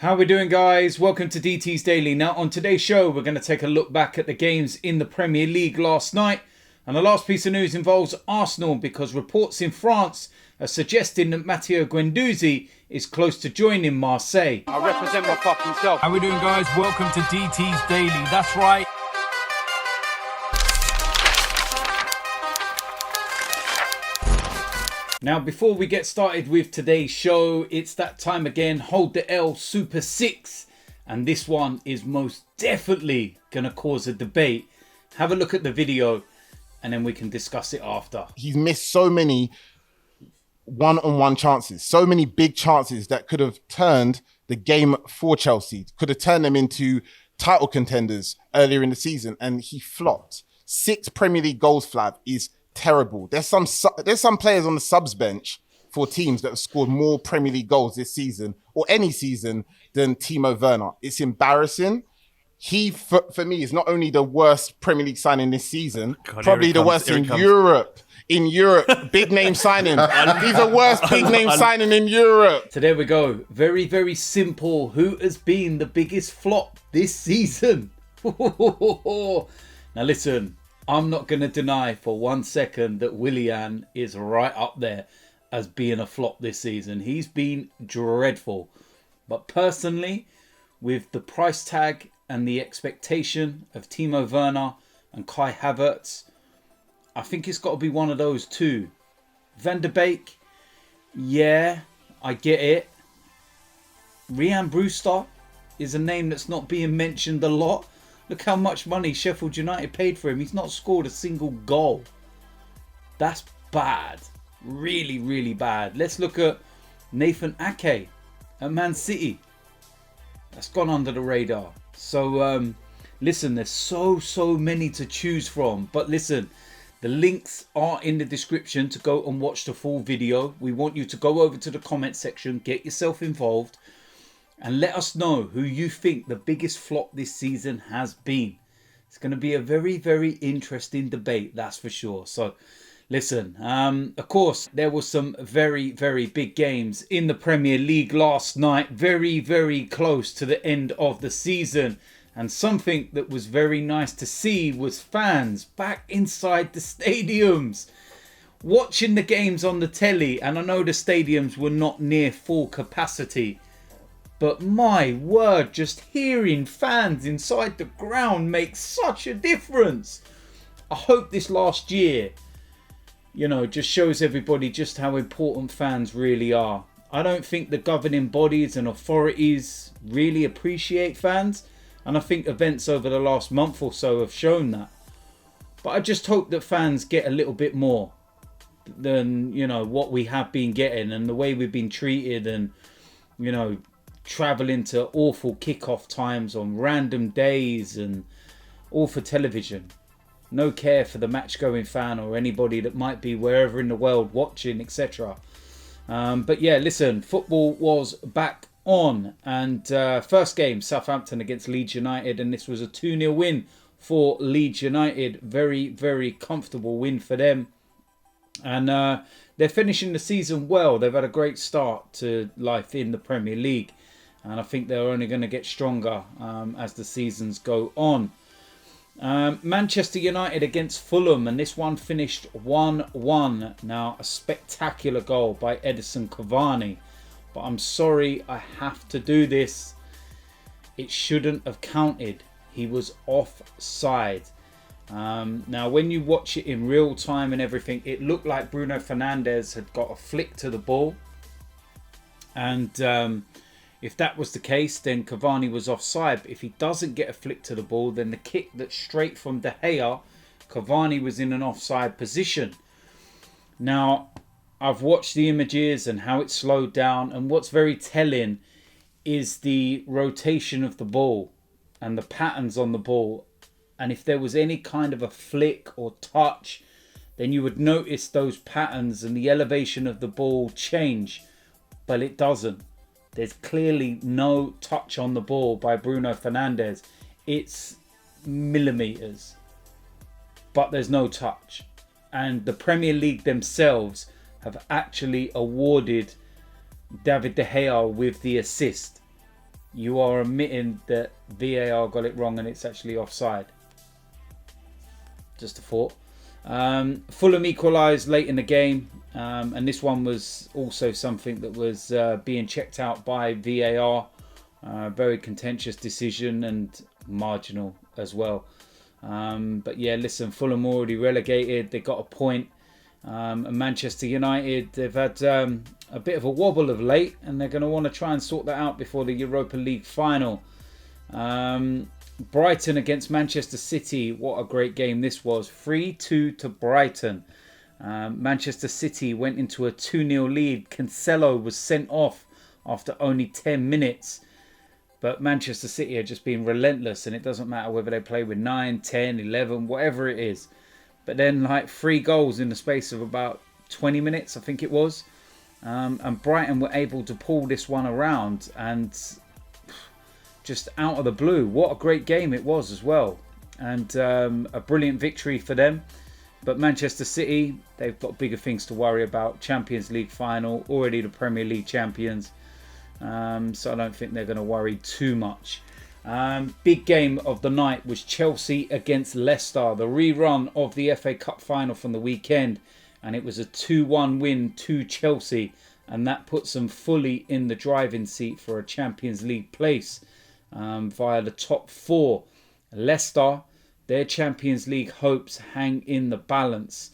How we doing, guys? Welcome to DT's Daily. Now, on today's show, we're going to take a look back at the games in the Premier League last night. And the last piece of news involves Arsenal because reports in France are suggesting that Matteo Guendouzi is close to joining Marseille. I represent my fucking self. How we doing, guys? Welcome to DT's Daily. That's right. Now, before we get started with today's show, it's that time again. Hold the L Super 6. And this one is most definitely going to cause a debate. Have a look at the video and then we can discuss it after. He's missed so many one-on-one chances, so many big chances that could have turned the game for Chelsea, could have turned them into title contenders earlier in the season, and he flopped. 6 Premier League goals, Flav, is terrible. There's some players on the subs bench for teams that have scored more Premier League goals this season or any season than Timo Werner. It's embarrassing. He, for me, is not only the worst Premier League signing this season, probably the worst in Europe. In Europe, big name signing. He's the worst big name signing in Europe. So there we go. Very, very simple. Who has been the biggest flop this season? Now listen, I'm not going to deny for 1 second that Willian is right up there as being a flop this season. He's been dreadful. But personally, with the price tag and the expectation of Timo Werner and Kai Havertz, I think it's got to be one of those two. Van der Beek, yeah, I get it. Ryan Brewster is a name that's not being mentioned a lot. Look how much money Sheffield United paid for him. He's not scored a single goal. That's bad. Really, really bad. Let's look at Nathan Ake at Man City. That's gone under the radar. So, listen, there's so many to choose from. But listen, the links are in the description to go and watch the full video. We want you to go over to the comment section, get yourself involved, and let us know who you think the biggest flop this season has been. It's going to be a very, very interesting debate, that's for sure. So, listen, of course, there were some very, very big games in the Premier League last night. Very, very close to the end of the season. And something that was very nice to see was fans back inside the stadiums, watching the games on the telly. And I know the stadiums were not near full capacity, but my word, just hearing fans inside the ground makes such a difference. I hope this last year, just shows everybody just how important fans really are. I don't think the governing bodies and authorities really appreciate fans. And I think events over the last month or so have shown that. But I just hope that fans get a little bit more than, what we have been getting and the way we've been treated and, travelling to awful kickoff times on random days and all for television. No care for the match-going fan or anybody that might be wherever in the world watching, etc. But yeah, listen, football was back on, and first game, Southampton against Leeds United, and this was a 2-0 win for Leeds United. Very, very comfortable win for them, and they're finishing the season well. They've had a great start to life in the Premier League, and I think they're only going to get stronger as the seasons go on. Manchester United against Fulham, and this one finished 1-1. Now, a spectacular goal by Edinson Cavani. But I'm sorry, I have to do this. It shouldn't have counted. He was offside. Now, when you watch it in real time and everything, it looked like Bruno Fernandes had got a flick to the ball. And if that was the case, then Cavani was offside. But if he doesn't get a flick to the ball, then the kick that's straight from De Gea, Cavani was in an offside position. Now, I've watched the images and how it slowed down, and what's very telling is the rotation of the ball and the patterns on the ball. And if there was any kind of a flick or touch, then you would notice those patterns and the elevation of the ball change, but it doesn't. There's clearly no touch on the ball by Bruno Fernandes. It's millimeters, but there's no touch. And the Premier League themselves have actually awarded David De Gea with the assist. you are admitting that VAR got it wrong and it's actually offside. Just a thought. Fulham equalised late in the game, and this one was also something that was being checked out by VAR. Very contentious decision and marginal as well. But yeah, listen, Fulham already relegated. They got a point. And Manchester United, they've had a bit of a wobble of late, and they're going to want to try and sort that out before the Europa League final. Brighton against Manchester City. What a great game this was. 3-2 to Brighton. Manchester City went into a 2-0 lead. Cancelo was sent off after only 10 minutes. But Manchester City are just being relentless, and it doesn't matter whether they play with 9, 10, 11, whatever it is. But then like 3 goals in the space of about 20 minutes, I think it was. And Brighton were able to pull this one around, and just out of the blue, what a great game it was as well. And a brilliant victory for them. But Manchester City, they've got bigger things to worry about. Champions League final, already the Premier League champions. So I don't think they're going to worry too much. Big game of the night was Chelsea against Leicester, the rerun of the FA Cup final from the weekend, and it was a 2-1 win to Chelsea, and that puts them fully in the driving seat for a Champions League place via the top 4. Leicester, their Champions League hopes hang in the balance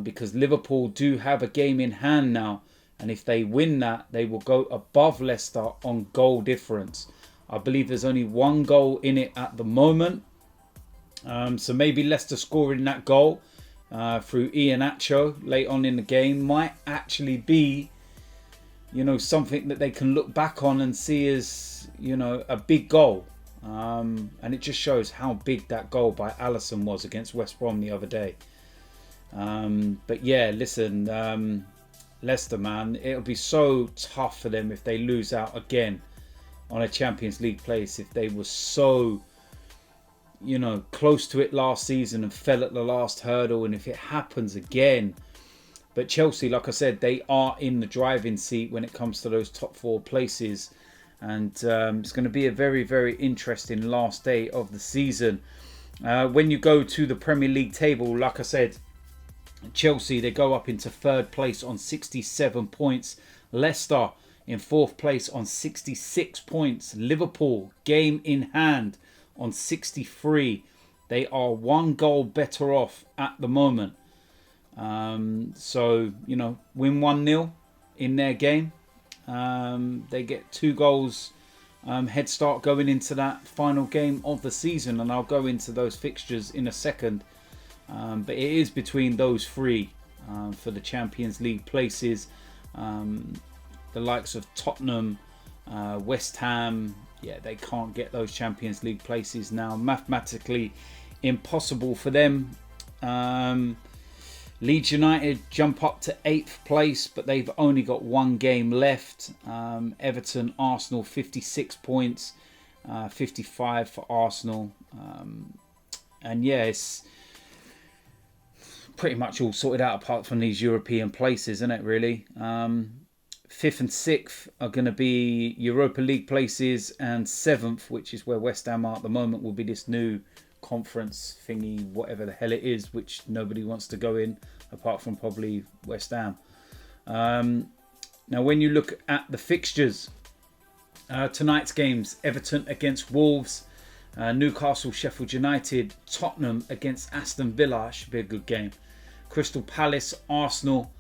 because Liverpool do have a game in hand now. And if they win that, they will go above Leicester on goal difference. I believe there's only 1 goal in it at the moment. So maybe Leicester scoring that goal through Iheanacho late on in the game might actually be, something that they can look back on and see as, a big goal. And it just shows how big that goal by Alisson was against West Brom the other day. But yeah, listen... Leicester, man, it'll be so tough for them if they lose out again on a Champions League place. If they were so, close to it last season and fell at the last hurdle, and if it happens again. But Chelsea, like I said, they are in the driving seat when it comes to those top 4 places. And it's going to be a very, very interesting last day of the season. When you go to the Premier League table, like I said, Chelsea, they go up into 3rd place on 67 points. Leicester in 4th place on 66 points. Liverpool, game in hand, on 63. They are 1 goal better off at the moment. So, win 1-0 in their game. They get 2 goals head start going into that final game of the season. And I'll go into those fixtures in a second. But it is between those 3 for the Champions League places. The likes of Tottenham, West Ham, they can't get those Champions League places now. Mathematically impossible for them. Leeds United jump up to 8th place, but they've only got 1 game left. Everton, Arsenal, 56 points, 55 for Arsenal. And it's pretty much all sorted out apart from these European places, isn't it, really? 5th and 6th are going to be Europa League places, and 7th, which is where West Ham are at the moment, will be this new conference thingy, whatever the hell it is, which nobody wants to go in apart from probably West Ham. Now, when you look at the fixtures, tonight's games: Everton against Wolves, Newcastle, Sheffield United, Tottenham against Aston Villa. Should be a good game. Crystal Palace, Arsenal,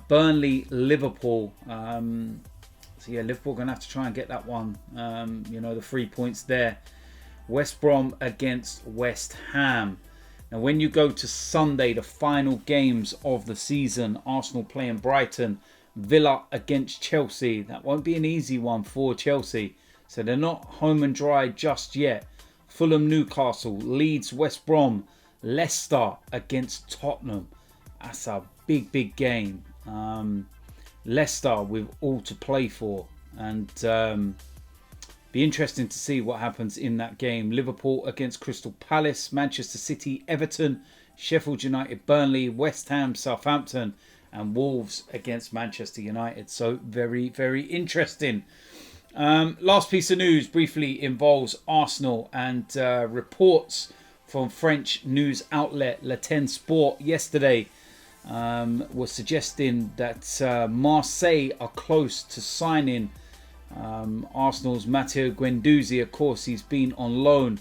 Burnley, Liverpool. Liverpool going to have to try and get that one. The 3 points there. West Brom against West Ham. Now, when you go to Sunday, the final games of the season, Arsenal playing Brighton, Villa against Chelsea. That won't be an easy one for Chelsea. So they're not home and dry just yet. Fulham, Newcastle, Leeds, West Brom, Leicester against Tottenham. That's a big, big game. Leicester with all to play for. And be interesting to see what happens in that game. Liverpool against Crystal Palace, Manchester City, Everton, Sheffield United, Burnley, West Ham, Southampton, and Wolves against Manchester United. So very, very interesting. Last piece of news briefly involves Arsenal, and reports from French news outlet Le Ten Sport yesterday was suggesting that Marseille are close to signing Arsenal's Matteo Guendouzi. Of course, he's been on loan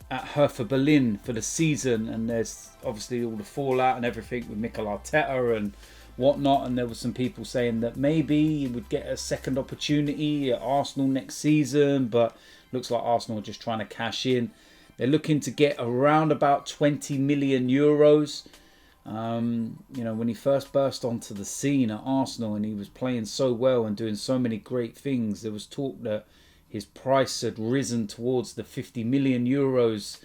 at Hertha Berlin for the season, and there's obviously all the fallout and everything with Mikel Arteta and whatnot, and there were some people saying that maybe he would get a second opportunity at Arsenal next season, but looks like Arsenal are just trying to cash in. They're looking to get around about 20 million euros. You know, when he first burst onto the scene at Arsenal and he was playing so well and doing so many great things, there was talk that his price had risen towards the 50 million euros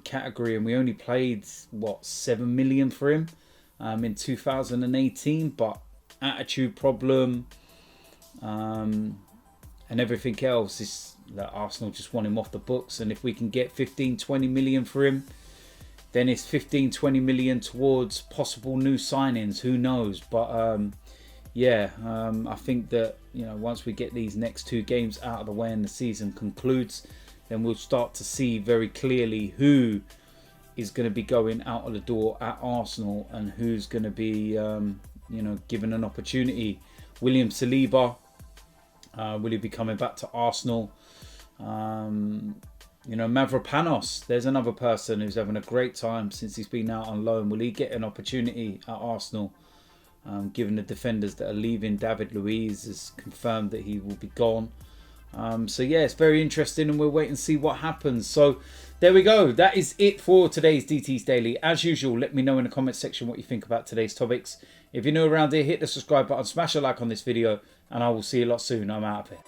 category, and we only paid, what, 7 million for him in 2018. But attitude problem and everything else is that Arsenal just want him off the books, and if we can get 15-20 million for him, then it's 15-20 million towards possible new signings. Who knows? But I think that, you know, once we get these next 2 games out of the way and the season concludes, then we'll start to see very clearly who is going to be going out of the door at Arsenal and who's going to be, given an opportunity. William Saliba, will he be coming back to Arsenal? Mavropanos, there's another person who's having a great time since he's been out on loan. Will he get an opportunity at Arsenal? Given the defenders that are leaving, David Luiz has confirmed that he will be gone. It's very interesting, and we'll wait and see what happens. So there we go. That is it for today's DT's Daily. As usual, let me know in the comment section what you think about today's topics. If you're new around here, hit the subscribe button, smash a like on this video, and I will see you a lot soon. I'm out of here.